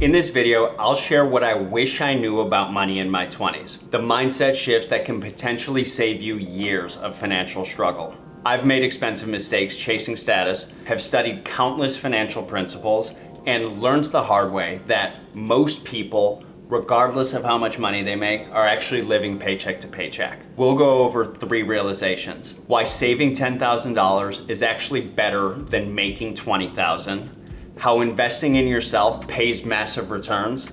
In this video, I'll share what I wish I knew about money in my 20s, the mindset shifts that can potentially save you years of financial struggle. I've made expensive mistakes chasing status, have studied countless financial principles, and learned the hard way that most people, regardless of how much money they make, are actually living paycheck to paycheck. We'll go over 3 realizations: why saving $10,000 is actually better than making $20,000, how investing in yourself pays massive returns,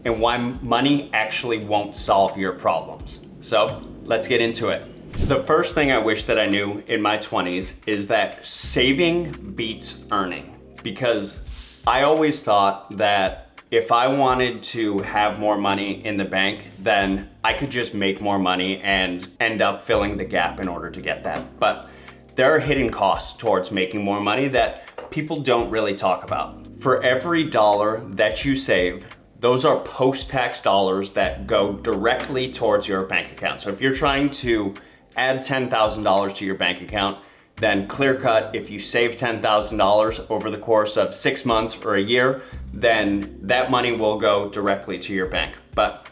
and why money actually won't solve your problems. So let's get into it. The first thing I wish that I knew in my 20s is that saving beats earning, because I always thought that if I wanted to have more money in the bank, then I could just make more money and end up filling the gap in order to get that. But there are hidden costs towards making more money that people don't really talk about. For every dollar that you save, those are post-tax dollars that go directly towards your bank account. So if you're trying to add $10,000 to your bank account, then clear cut, if you save $10,000 over the course of 6 months or a year, then that money will go directly to your bank. But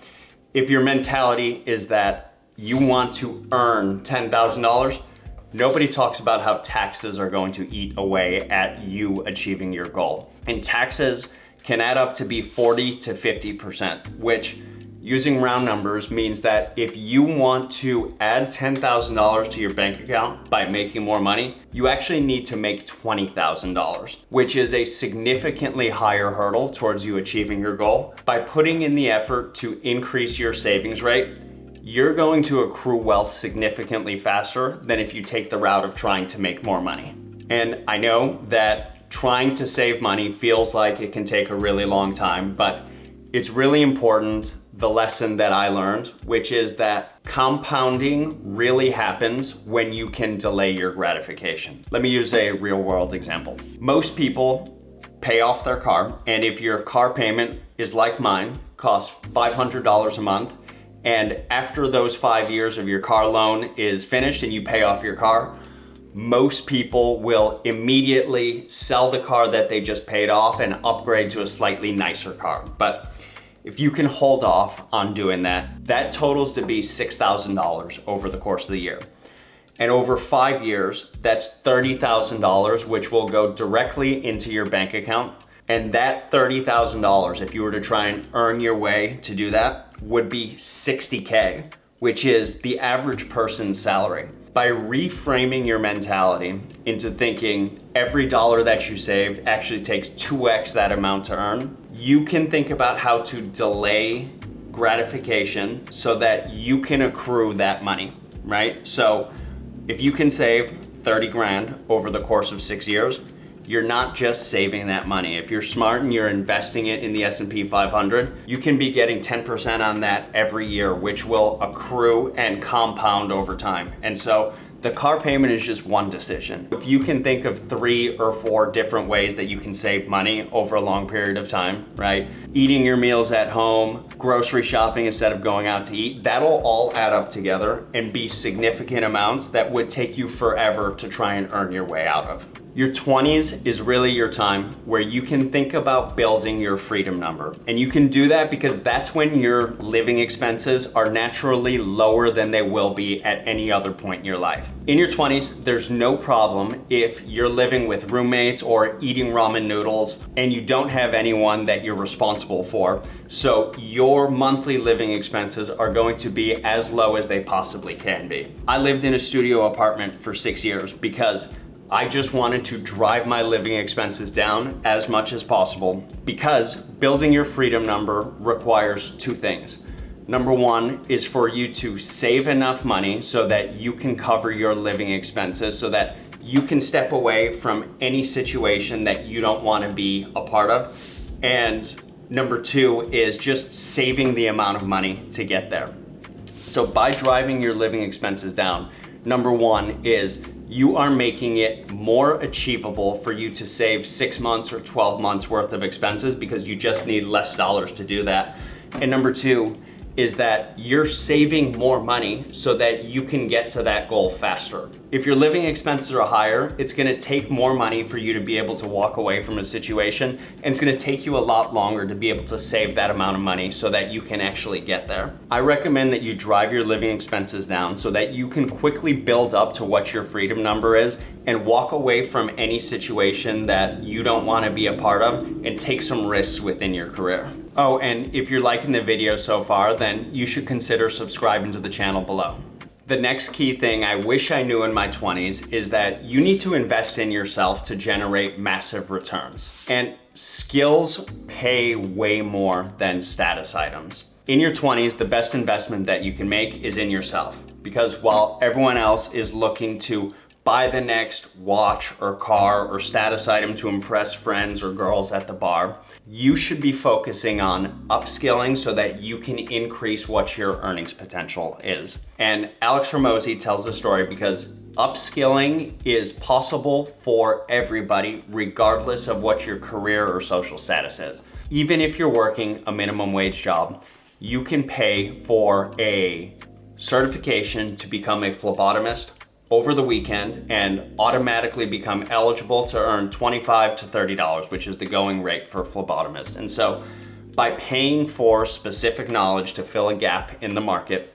if your mentality is that you want to earn $10,000, nobody talks about how taxes are going to eat away at you achieving your goal. And taxes can add up to be 40 to 50%, which, using round numbers, means that if you want to add $10,000 to your bank account by making more money, you actually need to make $20,000, which is a significantly higher hurdle towards you achieving your goal. By putting in the effort to increase your savings rate, you're going to accrue wealth significantly faster than if you take the route of trying to make more money. And I know that trying to save money feels like it can take a really long time, but it's really important, the lesson that I learned, which is that compounding really happens when you can delay your gratification. Let me use a real world example. Most people pay off their car, and if your car payment is like mine, costs $500 a month, and after those 5 years of your car loan is finished and you pay off your car, most people will immediately sell the car that they just paid off and upgrade to a slightly nicer car. But if you can hold off on doing that, that totals to be $6,000 over the course of the year. And over 5 years, that's $30,000, which will go directly into your bank account. And that $30,000, if you were to try and earn your way to do that, would be $60K, which is the average person's salary. By reframing your mentality into thinking every dollar that you save actually takes 2x that amount to earn, you can think about how to delay gratification so that you can accrue that money, right? So if you can save 30 grand over the course of 6 years, you're not just saving that money. If you're smart and you're investing it in the S&P 500, you can be getting 10% on that every year, which will accrue and compound over time. And so the car payment is just one decision. If you can think of 3 or 4 different ways that you can save money over a long period of time, right? Eating your meals at home, grocery shopping instead of going out to eat, that'll all add up together and be significant amounts that would take you forever to try and earn your way out of. Your 20s is really your time where you can think about building your freedom number. And you can do that because that's when your living expenses are naturally lower than they will be at any other point in your life. In your 20s, there's no problem if you're living with roommates or eating ramen noodles and you don't have anyone that you're responsible for. So your monthly living expenses are going to be as low as they possibly can be. I lived in a studio apartment for 6 years because I just wanted to drive my living expenses down as much as possible, because building your freedom number requires 2 things. Number 1 is for you to save enough money so that you can cover your living expenses, so that you can step away from any situation that you don't want to be a part of. And number 2 is just saving the amount of money to get there. So by driving your living expenses down, number 1 is you are making it more achievable for you to save 6 months or 12 months worth of expenses because you just need less dollars to do that. And number 2 is that you're saving more money so that you can get to that goal faster. If your living expenses are higher, it's gonna take more money for you to be able to walk away from a situation, and it's gonna take you a lot longer to be able to save that amount of money so that you can actually get there. I recommend that you drive your living expenses down so that you can quickly build up to what your freedom number is and walk away from any situation that you don't wanna be a part of and take some risks within your career. Oh, and if you're liking the video so far, then you should consider subscribing to the channel below. The next key thing I wish I knew in my 20s is that you need to invest in yourself to generate massive returns. And skills pay way more than status items. In your 20s, the best investment that you can make is in yourself. Because while everyone else is looking to buy the next watch or car or status item to impress friends or girls at the bar, you should be focusing on upskilling so that you can increase what your earnings potential is. And Alex Hormozi tells the story because upskilling is possible for everybody, regardless of what your career or social status is. Even if you're working a minimum wage job, you can pay for a certification to become a phlebotomist over the weekend and automatically become eligible to earn $25 to $30, which is the going rate for a phlebotomist. And so by paying for specific knowledge to fill a gap in the market,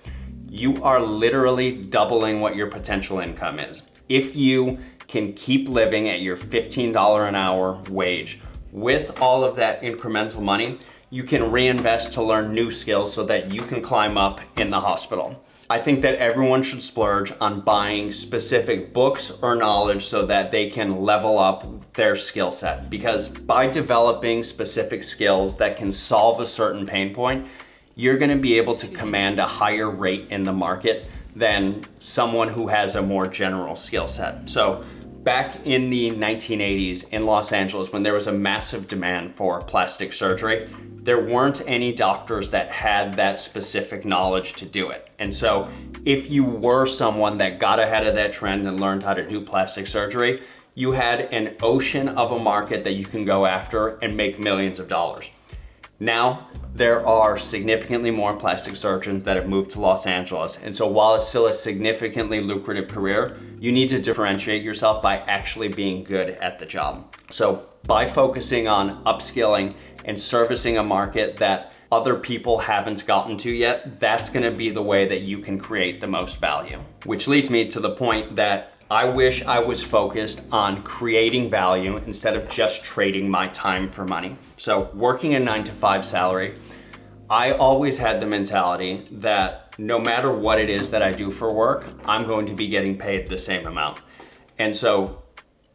you are literally doubling what your potential income is. If you can keep living at your $15 an hour wage with all of that incremental money, you can reinvest to learn new skills so that you can climb up in the hospital. I think that everyone should splurge on buying specific books or knowledge so that they can level up their skill set. Because by developing specific skills that can solve a certain pain point, you're gonna be able to command a higher rate in the market than someone who has a more general skill set. So back in the 1980s in Los Angeles, when there was a massive demand for plastic surgery, there weren't any doctors that had that specific knowledge to do it. And so if you were someone that got ahead of that trend and learned how to do plastic surgery, you had an ocean of a market that you can go after and make millions of dollars. Now, there are significantly more plastic surgeons that have moved to Los Angeles. And so while it's still a significantly lucrative career, you need to differentiate yourself by actually being good at the job. So by focusing on upskilling and servicing a market that other people haven't gotten to yet, that's gonna be the way that you can create the most value. Which leads me to the point that I wish I was focused on creating value instead of just trading my time for money. So working a 9-to-5 salary, I always had the mentality that no matter what it is that I do for work, I'm going to be getting paid the same amount. And so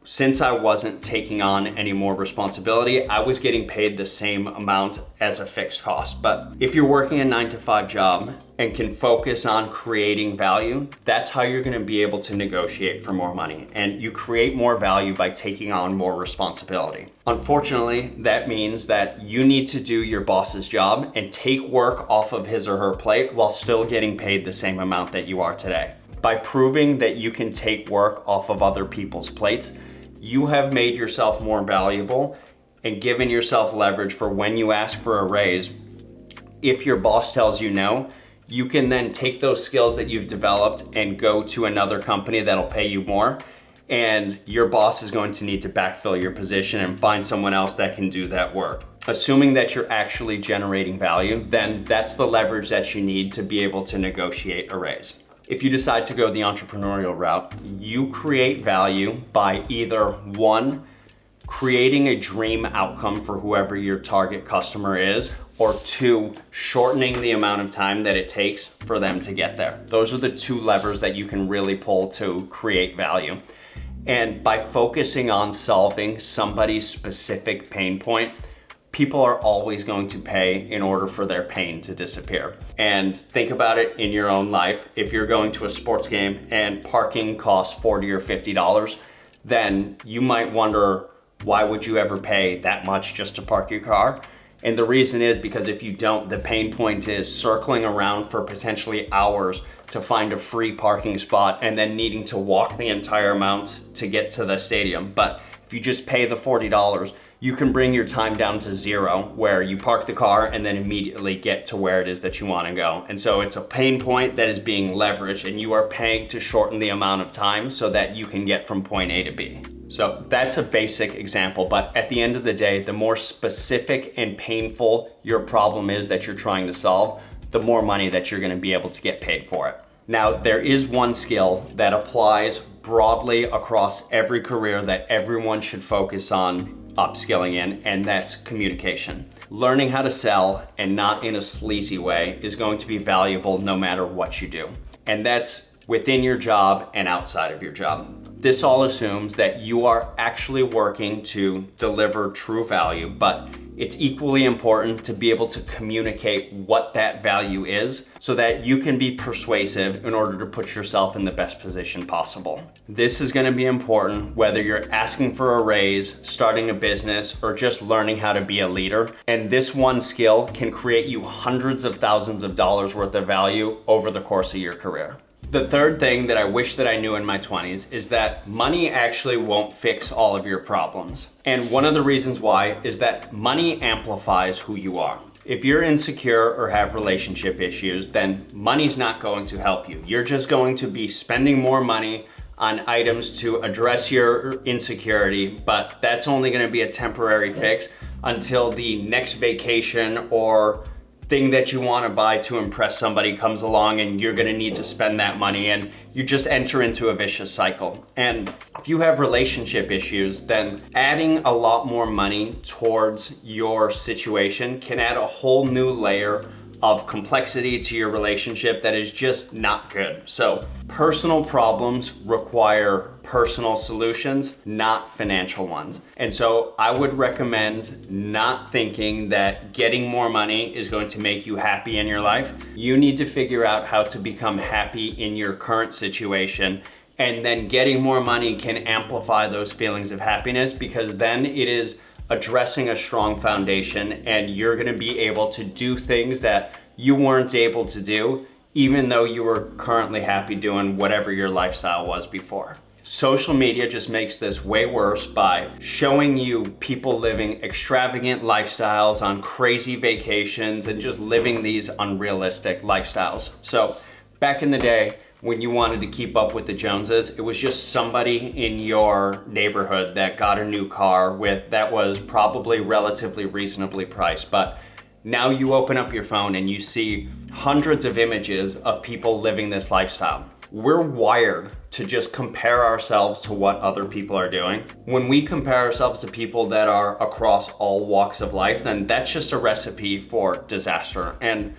since I wasn't taking on any more responsibility, I was getting paid the same amount as a fixed cost. But if you're working a 9-to-5 job and can focus on creating value, that's how you're gonna be able to negotiate for more money. And you create more value by taking on more responsibility. Unfortunately, that means that you need to do your boss's job and take work off of his or her plate while still getting paid the same amount that you are today. By proving that you can take work off of other people's plates, you have made yourself more valuable and given yourself leverage for when you ask for a raise. If your boss tells you no, you can then take those skills that you've developed and go to another company that'll pay you more, and your boss is going to need to backfill your position and find someone else that can do that work. Assuming that you're actually generating value, then that's the leverage that you need to be able to negotiate a raise. If you decide to go the entrepreneurial route, you create value by either one, creating a dream outcome for whoever your target customer is, or two, shortening the amount of time that it takes for them to get there. Those are the two levers that you can really pull to create value. And by focusing on solving somebody's specific pain point, people are always going to pay in order for their pain to disappear. And think about it in your own life. If you're going to a sports game and parking costs $40 or $50, then you might wonder, why would you ever pay that much just to park your car? And the reason is because if you don't, the pain point is circling around for potentially hours to find a free parking spot and then needing to walk the entire amount to get to the stadium. But if you just pay the $40, you can bring your time down to zero, where you park the car and then immediately get to where it is that you want to go. And so it's a pain point that is being leveraged, and you are paying to shorten the amount of time so that you can get from point A to B. So that's a basic example, but at the end of the day, the more specific and painful your problem is that you're trying to solve, the more money that you're going to be able to get paid for it. Now, there is one skill that applies broadly across every career that everyone should focus on upskilling in, and that's communication. Learning how to sell, and not in a sleazy way, is going to be valuable no matter what you do. And that's within your job and outside of your job. This all assumes that you are actually working to deliver true value, but it's equally important to be able to communicate what that value is so that you can be persuasive in order to put yourself in the best position possible. This is going to be important whether you're asking for a raise, starting a business, or just learning how to be a leader. And this one skill can create you hundreds of thousands of dollars worth of value over the course of your career. The third thing that I wish that I knew in my 20s is that money actually won't fix all of your problems. And one of the reasons why is that money amplifies who you are. If you're insecure or have relationship issues, then money's not going to help you. You're just going to be spending more money on items to address your insecurity, but that's only going to be a temporary fix until the next vacation or thing that you want to buy to impress somebody comes along, and you're going to need to spend that money, and you just enter into a vicious cycle. And if you have relationship issues, then adding a lot more money towards your situation can add a whole new layer of complexity to your relationship that is just not good. So personal problems require personal solutions, not financial ones. And so I would recommend not thinking that getting more money is going to make you happy in your life. You need to figure out how to become happy in your current situation, and then getting more money can amplify those feelings of happiness, because then it is addressing a strong foundation, and you're going to be able to do things that you weren't able to do even though you were currently happy doing whatever your lifestyle was before. Social media just makes this way worse by showing you people living extravagant lifestyles on crazy vacations and just living these unrealistic lifestyles. So back in the day, when you wanted to keep up with the Joneses, it was just somebody in your neighborhood that got a new car that was probably relatively reasonably priced. But now you open up your phone and you see hundreds of images of people living this lifestyle. We're wired to just compare ourselves to what other people are doing. When we compare ourselves to people that are across all walks of life, then that's just a recipe for disaster. And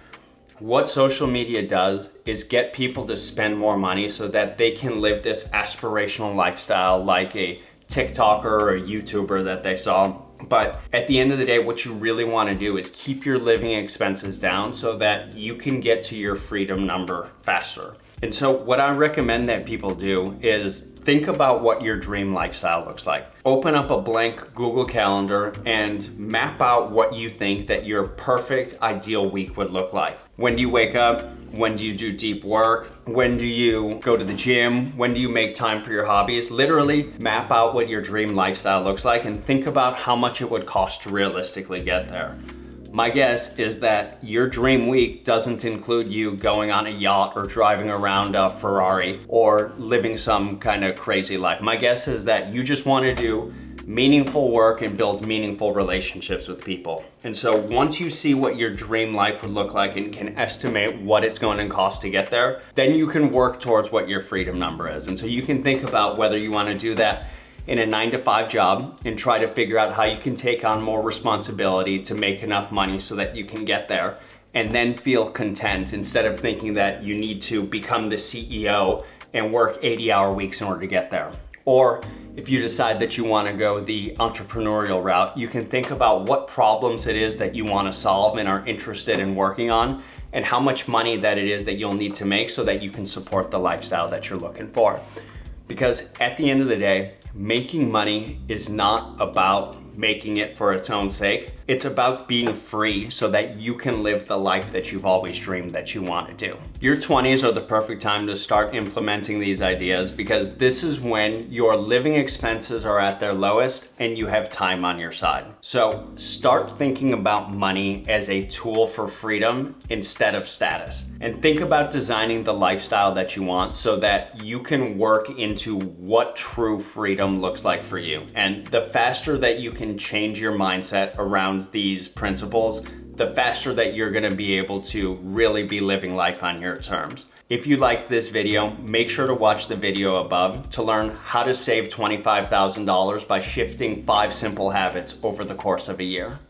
what social media does is get people to spend more money so that they can live this aspirational lifestyle like a TikToker or a YouTuber that they saw. But at the end of the day, what you really want to do is keep your living expenses down so that you can get to your freedom number faster. And so what I recommend that people do is think about what your dream lifestyle looks like. Open up a blank Google Calendar and map out what you think that your perfect ideal week would look like. When do you wake up? When do you do deep work? When do you go to the gym? When do you make time for your hobbies? Literally map out what your dream lifestyle looks like and think about how much it would cost to realistically get there. My guess is that your dream week doesn't include you going on a yacht or driving around a Ferrari or living some kind of crazy life. My guess is that you just want to do meaningful work and build meaningful relationships with people. And so once you see what your dream life would look like and can estimate what it's going to cost to get there, then you can work towards what your freedom number is. And so you can think about whether you want to do that in a 9-to-5 job and try to figure out how you can take on more responsibility to make enough money so that you can get there, and then feel content instead of thinking that you need to become the CEO and work 80-hour weeks in order to get there. Or if you decide that you want to go the entrepreneurial route, you can think about what problems it is that you want to solve and are interested in working on, and how much money that it is that you'll need to make so that you can support the lifestyle that you're looking for. Because at the end of the day, making money is not about making it for its own sake. It's about being free so that you can live the life that you've always dreamed that you want to do. Your 20s are the perfect time to start implementing these ideas because this is when your living expenses are at their lowest and you have time on your side. So start thinking about money as a tool for freedom instead of status. And think about designing the lifestyle that you want so that you can work into what true freedom looks like for you. And the faster that you can change your mindset around these principles, the faster that you're gonna be able to really be living life on your terms. If you liked this video, make sure to watch the video above to learn how to save $25,000 by shifting 5 simple habits over the course of a year.